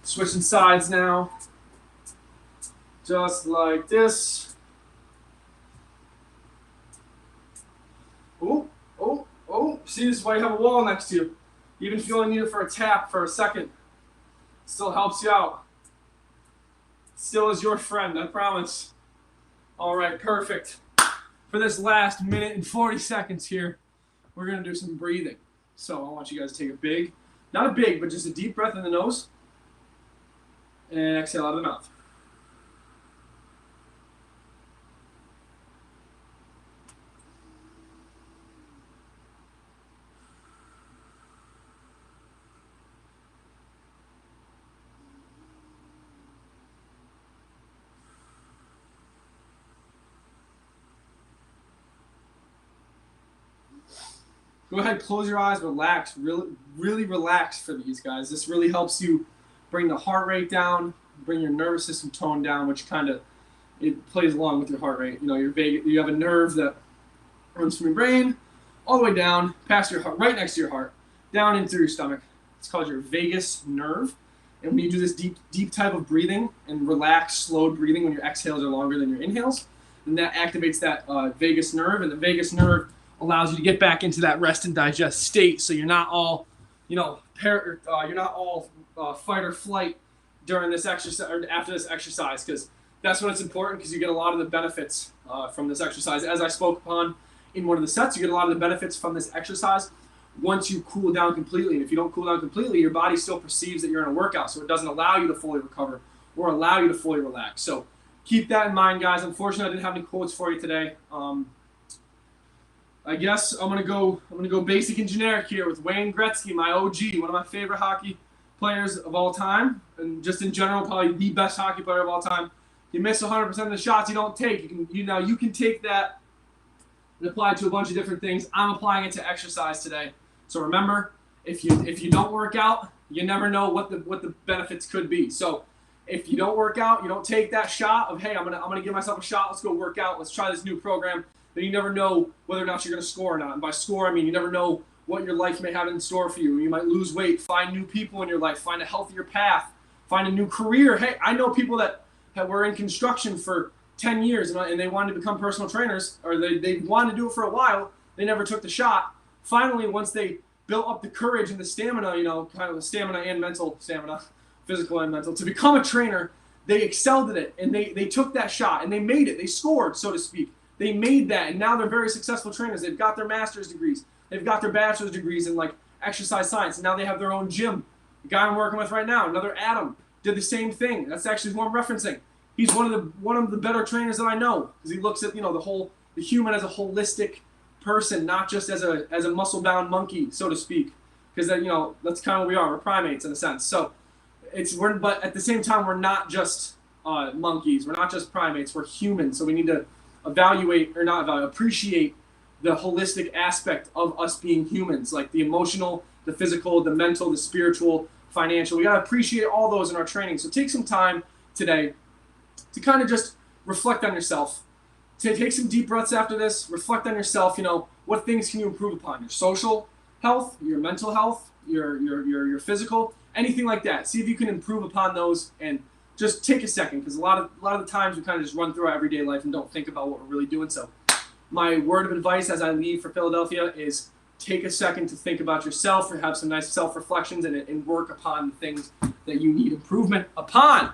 Switching sides now. Just like this. Oh, oh, oh. See, this is why you have a wall next to you. Even if you only need it for a tap for a second, still helps you out. Still is your friend, I promise. All right, perfect. For this last minute and 40 seconds here, we're gonna do some breathing. So I want you guys to take a big, not a big, but just a deep breath in the nose, and exhale out of the mouth. Go ahead, close your eyes, relax, really relax for these guys. This really helps you bring the heart rate down, bring your nervous system tone down, which it plays along with your heart rate. You know, you have a nerve that runs from your brain all the way down, past your heart, right next to your heart, down in through your stomach. It's called your vagus nerve. And when you do this deep type of breathing and relaxed, slowed breathing, when your exhales are longer than your inhales, then that activates that vagus nerve, and the vagus nerve allows you to get back into that rest and digest state, so you're not all, you know, fight or flight during this exercise or after this exercise, because that's when it's important, because you get a lot of the benefits from this exercise. As I spoke upon in one of the sets, you get a lot of the benefits from this exercise once you cool down completely. And if you don't cool down completely, your body still perceives that you're in a workout, so it doesn't allow you to fully recover or allow you to fully relax. So keep that in mind, guys. Unfortunately, I didn't have any quotes for you today. I guess I'm gonna go basic and generic here with Wayne Gretzky, my OG, one of my favorite hockey players of all time, and just in general, probably the best hockey player of all time. You miss 100% of the shots you don't take. You can take that and apply it to a bunch of different things. I'm applying it to exercise today. So remember, if you don't work out, you never know what the benefits could be. So if you don't work out, you don't take that shot of, hey, I'm gonna give myself a shot. Let's go work out. Let's try this new program. Then you never know whether or not you're going to score or not. And by score, I mean you never know what your life may have in store for you. You might lose weight, find new people in your life, find a healthier path, find a new career. Hey, I know people that were in construction for 10 years and they wanted to become personal trainers, or they wanted to do it for a while. They never took the shot. Finally, once they built up the courage and the stamina, you know, kind of the stamina and mental stamina, physical and mental, to become a trainer, they excelled at it, and they took that shot, and they made it. They scored, so to speak. They made that, and now they're very successful trainers. They've got their master's degrees. They've got their bachelor's degrees in, like, exercise science, and now they have their own gym. The guy I'm working with right now, another Adam, did the same thing. That's actually who I'm referencing. He's one of the better trainers that I know, because he looks at, you know, the human as a holistic person, not just as a muscle-bound monkey, so to speak. Because, you know, that's kind of what we are. We're primates in a sense. So but at the same time, we're not just monkeys. We're not just primates. We're humans. So we need to appreciate the holistic aspect of us being humans, like the emotional, the physical, the mental, the spiritual, financial. We got to appreciate all those in our training. So take some time today to kind of just reflect on yourself. To take some deep breaths after this, reflect on yourself, what things can you improve upon? Your social health, your mental health, your physical, anything like that. See if you can improve upon those, and just take a second, because a lot of the times we kind of just run through our everyday life and don't think about what we're really doing. So my word of advice as I leave for Philadelphia is take a second to think about yourself, or have some nice self-reflections, and work upon the things that you need improvement upon.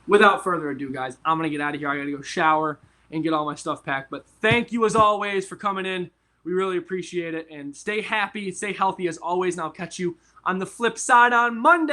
Without further ado, guys, I'm going to get out of here. I got to go shower and get all my stuff packed. But thank you, as always, for coming in. We really appreciate it. And stay happy, stay healthy, as always. And I'll catch you on the flip side on Monday.